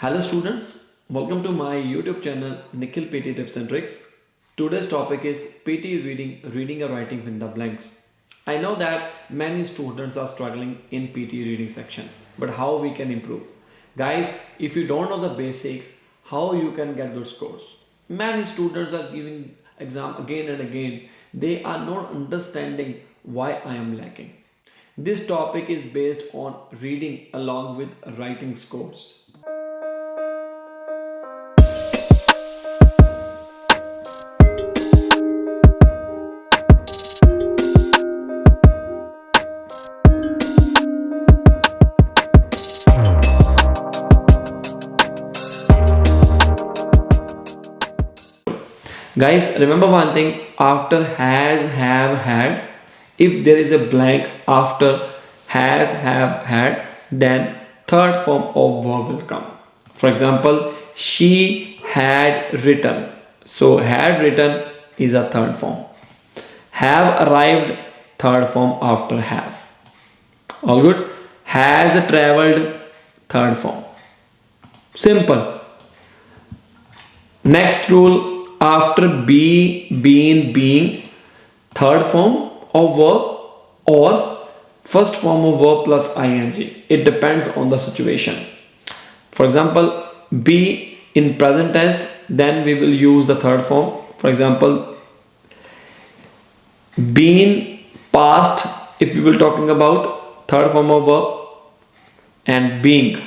Hello students, welcome to my YouTube channel Nikhil Pte Tips and Tricks. Today's topic is PT reading or writing in the blanks. I know that many students are struggling in PT reading section, but how we can improve? Guys, if you don't know the basics, how you can get good scores? Many students are giving exam again and again. They are not understanding why I am lacking. This topic is based on reading along with writing scores. Guys, remember one thing, after has, have, had, if there is a blank after has, have, had, then third form of verb will come. For example, she had written. So had written is a third form. Have arrived, third form after have. All good? Has traveled, third form. Simple. Next rule, after be, been, being, third form of verb or first form of verb plus ing. It depends on the situation. For example, be in present tense, then we will use the third form. For example, been past, if we will talking about third form of verb, and being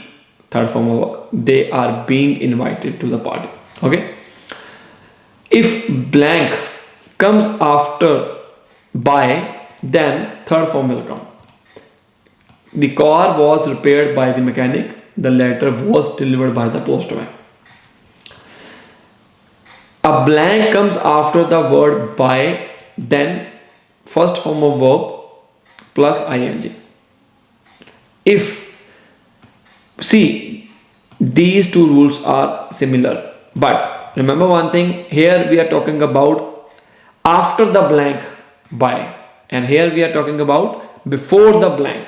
third form of verb. They are being invited to the party. Okay. If blank comes after by, then third form will come. The car was repaired by the mechanic. The letter was delivered by the postman. A blank comes after the word by, then first form of verb plus ing. If, see, these two rules are similar, but remember one thing, here we are talking about after the blank by, and here we are talking about before the blank.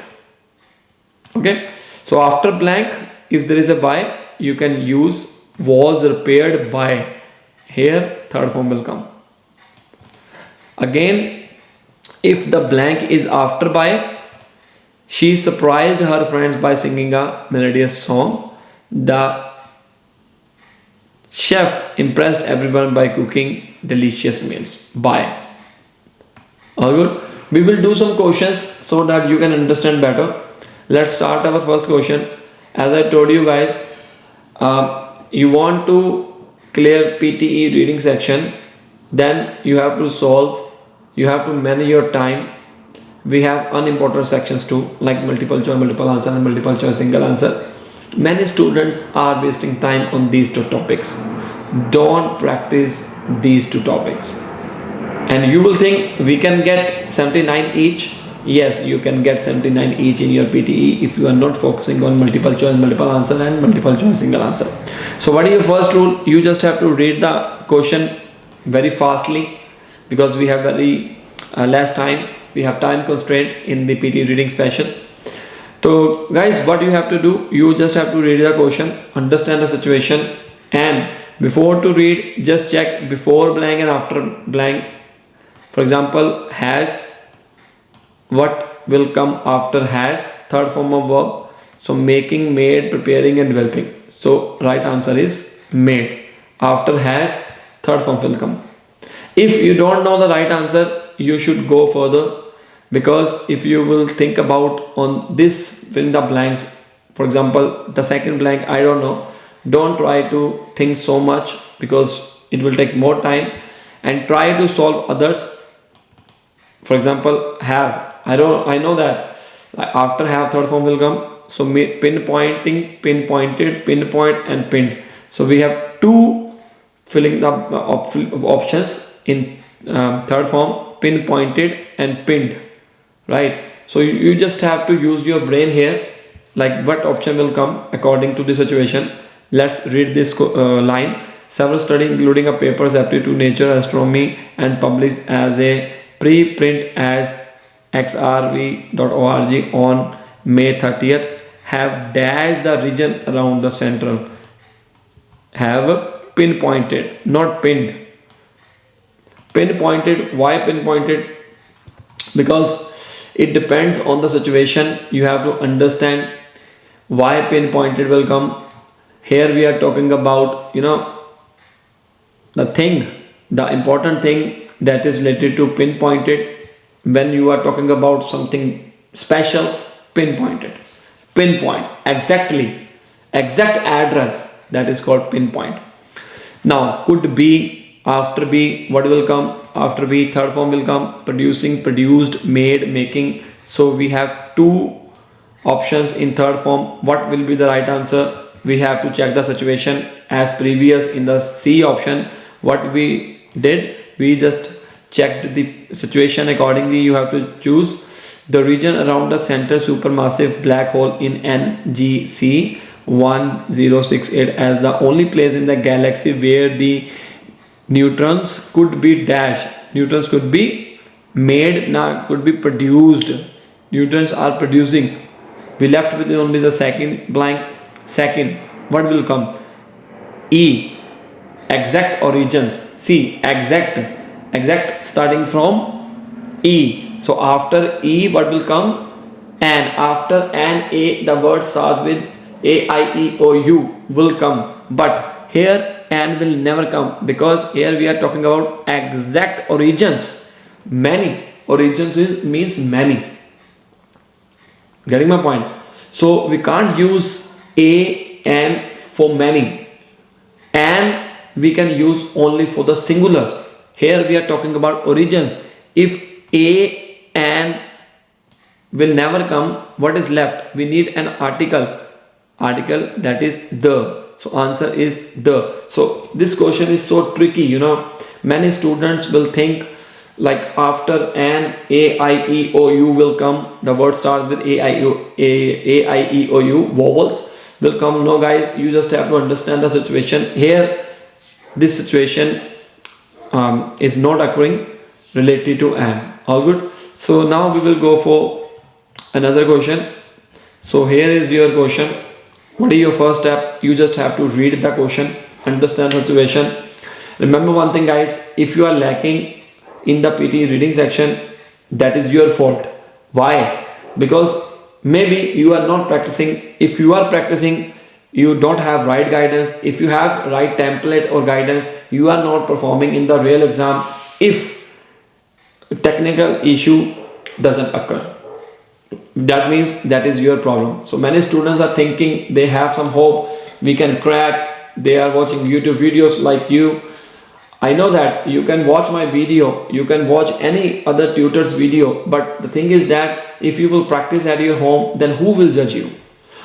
Okay, so after blank, if there is a by, you can use was repaired by. Here third form will come. Again, if the blank is after by, she surprised her friends by singing a melodious song. The chef impressed everyone by cooking delicious meals. By. All good. We will do some questions so that you can understand better. Let's start our first question. As I told you guys, you want to clear PTE reading section, then you have to solve, you have to manage your time. We have unimportant sections too, like multiple choice, multiple answer, and multiple choice, single answer. Many students are wasting time on these two topics. Don't practice these two topics. And you will think we can get 79 each. Yes, you can get 79 each in your PTE if you are not focusing on multiple choice, multiple answer and multiple choice, single answer. So what is your first rule? You just have to read the question very fastly because we have very less time. We have time constraint in the PTE reading special. So guys, what you have to do, you just have to read the question, understand the situation, and before to read, just check before blank and after blank. For example, has, what will come after has, third form of verb. So making, made, preparing and developing. So right answer is made. After has, third form will come. If you don't know the right answer, you should go further, because if you will think about on this fill in the blanks, for example the second blank, I don't know, don't try to think so much because it will take more time, and try to solve others. For example, have, I know that after have third form will come. So pinpointing, pinpointed, pinpoint and pinned. So we have two filling the options in third form, pinpointed and pinned, right? So you just have to use your brain here, like what option will come according to the situation. Let's read this line. Several studies including a papers aptitude, nature, astronomy and published as a preprint as xrv.org on May 30th have dashed the region around the central have pinpointed, not pinned. Pinpointed. Why pinpointed? Because it depends on the situation. You have to understand why pinpointed will come. Here we are talking about, the thing, the important thing that is related to pinpointed. When you are talking about something special, pinpointed, pinpoint, exactly, exact address, that is called pinpoint. Now could be, after be, what will come after be? Third form will come: producing, produced, made, making. So we have two options in third form. What will be the right answer? We have to check the situation. As previous in the C option, what we did, we just checked the situation. Accordingly, you have to choose the region around the center supermassive black hole in NGC 1068 as the only place in the galaxy where the neutrons could be dash. Neutrons could be made, now could be produced. Neutrons are producing. We left with only the second blank. Second, what will come? E, exact origins. See, exact starting from E. So after E, what will come? N. After N, A, the word starts with A, I, E, O, U will come. But here N will never come, because here we are talking about exact origins. Many. Origins means many. Getting my point? So we can't use A, N for many. And we can use only for the singular. Here we are talking about origins. If A, N will never come, what is left? We need an article. Article, that is the. So answer is the. So this question is so tricky, Many students will think like after N, A, I, E, O, U will come. The word starts with A, I, E, O, U. Vowels will come. No guys, you just have to understand the situation. Here, this situation is not occurring related to N. All good. So now we will go for another question. So here is your question. What is your first step? You just have to read the question, understand the situation. Remember one thing guys, if you are lacking in the PT reading section, that is your fault. Why? Because maybe you are not practicing. If you are practicing, you don't have right guidance. If you have right template or guidance, you are not performing in the real exam. If technical issue doesn't occur, that means that is your problem. So many students are thinking they have some hope, we can crack. They are watching YouTube videos like you. I know that you can watch my video, you can watch any other tutor's video, but the thing is that if you will practice at your home, then who will judge you?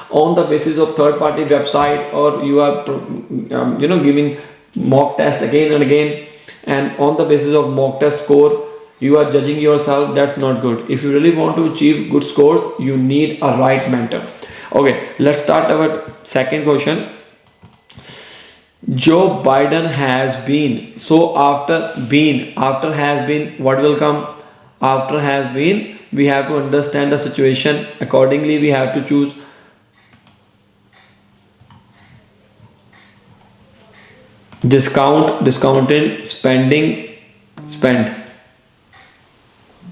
On the basis of third-party website, or you are giving mock test again and again, and on the basis of mock test score you are judging yourself. That's not good. If you really want to achieve good scores, you need a right mentor. Okay, let's start our second question. Joe Biden has been. So after has been, what will come? After has been, we have to understand the situation. Accordingly, we have to choose discount, discounted, spending, spend.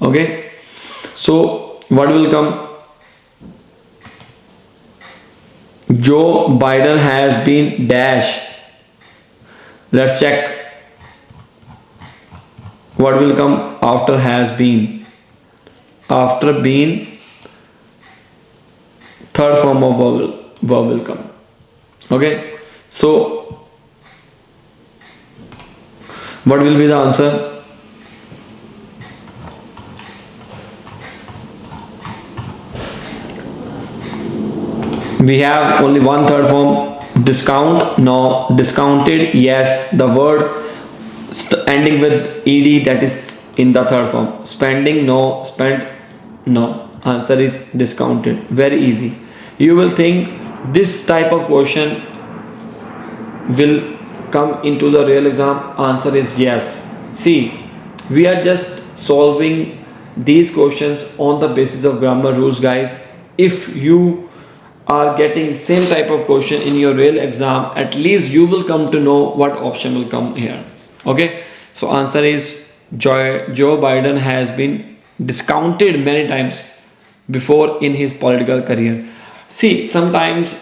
Okay, so what will come? Joe Biden has been dash. Let's check what will come after has been. After been, third form of verb will come. Okay, so what will be the answer? We have only one third form. Discount, no. Discounted, yes. The word ending with ed, that is in the third form. Spending, no. Spent, no. Answer is discounted. Very easy. You will think this type of question will come into the real exam. Answer is yes. See, we are just solving these questions on the basis of grammar rules, guys. If you are getting same type of question in your real exam, at least you will come to know what option will come here. Okay, so answer is Joe Biden has been discounted many times before in his political career. See, sometimes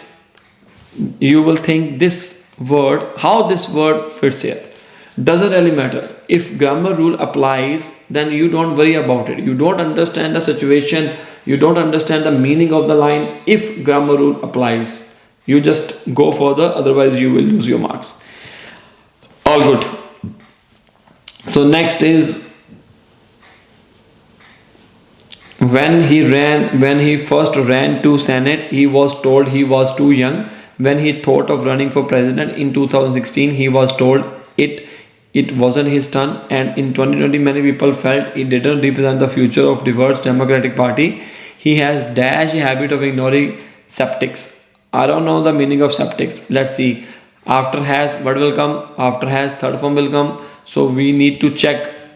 you will think this word, how this word fits here. Doesn't really matter. If grammar rule applies, then you don't worry about it. You don't understand the situation, you don't understand the meaning of the line. If grammar rule applies, you just go further, otherwise, you will lose your marks. All good. So, next is when he first ran to Senate, he was told he was too young. When he thought of running for president in 2016, he was told it wasn't his turn, and in 2020 many people felt he didn't represent the future of diverse Democratic Party. He has dash habit of ignoring septics. I don't know the meaning of septics. Let's see. After has, what will come? After has, third form will come. So we need to check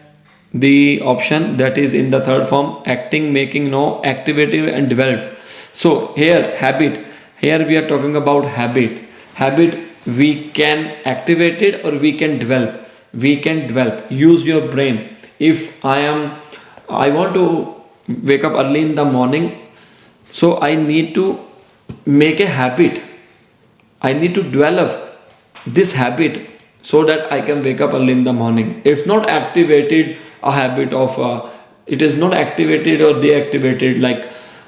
the option that is in the third form: acting, making, no, activative and developed. So here habit, here we are talking about habit. We can activate it or we can develop. We can develop. Use your brain. If I want to wake up early in the morning, so I need to make a habit. I need to develop this habit so that I can wake up early in the morning. It's not activated a habit of it is not activated or deactivated, like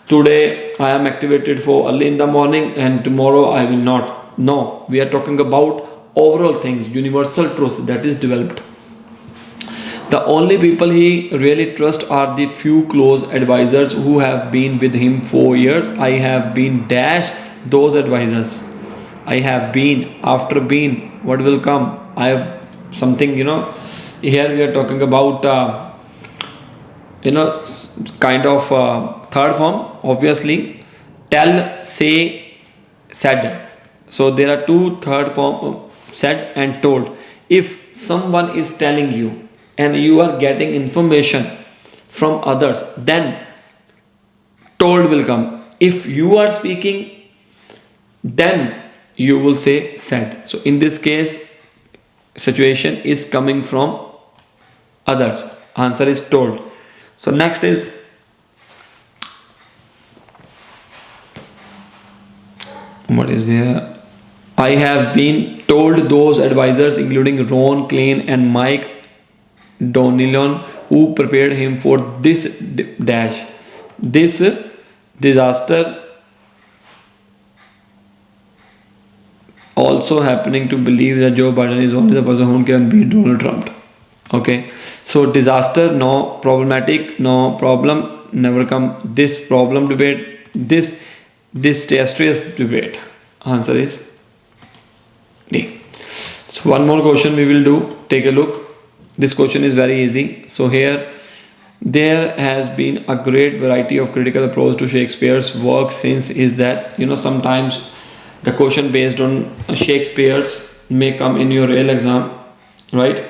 today I am activated for early in the morning and tomorrow I will not. No, we are talking about overall things, universal truth that is developed. The only people he really trusts are the few close advisors who have been with him for years. I have been dash those advisors. I have been, after been, what will come? I have something, here we are talking about kind of third form, obviously. Tell, say, said. So there are two third form, said and told. If someone is telling you and you are getting information from others, then told will come. If you are speaking, then you will say said. So in this case, situation is coming from others. Answer is told. So next is what is there? I have been told those advisors, including Ron Klein and Mike Donilon, who prepared him for this dash, this disaster, also happening to believe that Joe Biden is only the person who can beat Donald Trump. Okay, so disaster, no. Problematic, no. Problem, never come. This problem debate, this disastrous debate. Answer is D. So one more question we will do. Take a look. This question is very easy. So here, there has been a great variety of critical approach to Shakespeare's work since his death. Sometimes the question based on Shakespeare's may come in your real exam, right?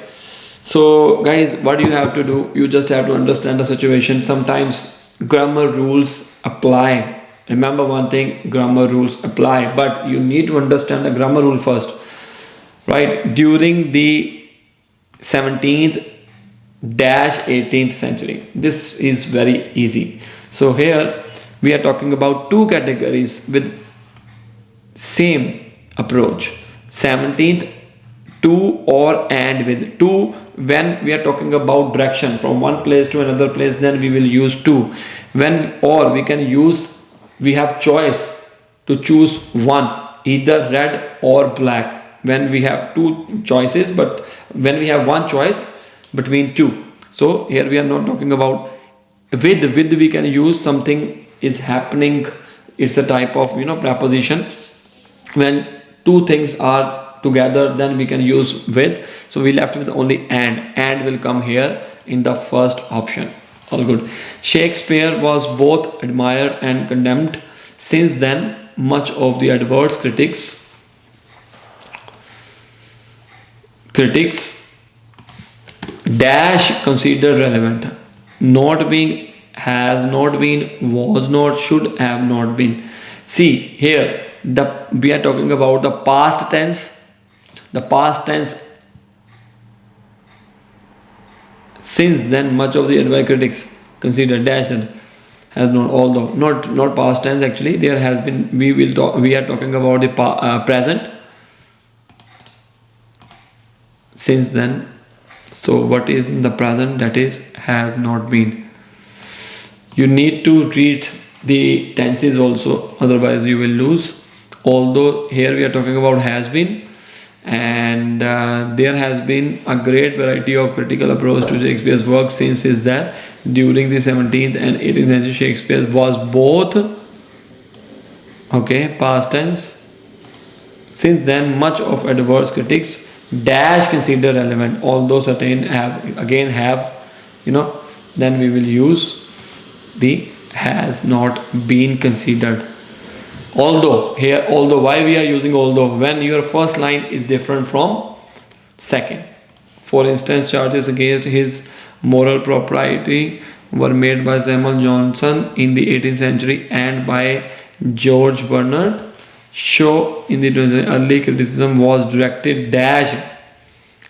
So guys, what you have to do, you just have to understand the situation. Sometimes grammar rules apply. Remember one thing, grammar rules apply, but you need to understand the grammar rule first, right? During the 17th-18th century, this is very easy. So here we are talking about two categories with same approach. 17th, to or and with. To, when we are talking about direction from one place to another place, then we will use to. When or we can use, we have choice to choose one, either red or black. When we have two choices, but when we have one choice between two. So here we are not talking about with we can use something is happening. It's a type of preposition. When two things are together, then we can use with. So we left with only and will come here in the first option. All good. Shakespeare was both admired and condemned. Since then, much of the adverse critics dash considered relevant. Not being, has not been, was not, should have not been. See here, we are talking about the past tense. The past tense. Since then, much of the advice critics consider dash has known, although not past tense actually. There has been. We are talking about the present. Since then. So what is in the present? That is has not been. You need to read the tenses also, otherwise you will lose. Although here we are talking about has been, and there has been a great variety of critical approach to Shakespeare's work since is that during the 17th and 18th century Shakespeare was both past tense. Since then, much of adverse critics dash consider relevant, although certain have then we will use the has not been considered. Although why we are using although when your first line is different from second. For instance, charges against his moral propriety were made by Samuel Johnson in the 18th century and by George Bernard Shaw in the early criticism was directed dash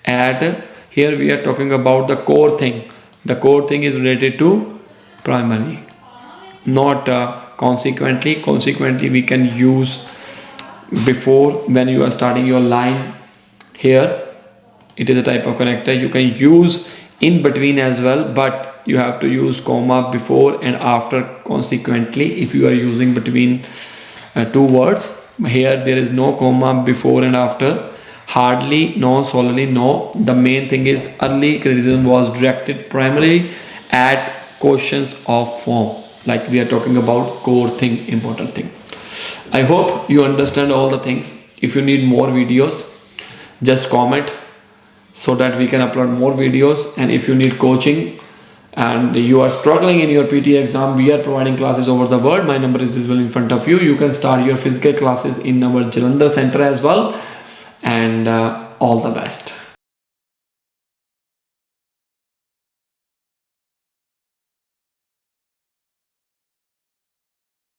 at. Here we are talking about the core thing. The core thing is related to primary, not consequently. Consequently we can use before when you are starting your line. Here it is a type of connector. You can use in between as well, but you have to use comma before and after consequently if you are using between two words. Here there is no comma before and after. Hardly, no, solely, no. The main thing is early criticism was directed primarily at questions of form, like we are talking about core thing, important thing. I hope you understand all the things. If you need more videos, just comment so that we can upload more videos. And if you need coaching and you are struggling in your PT exam, we are providing classes over the world. My number is visible in front of you. You can start your physical classes in our Jalandhar center as well. And all the best.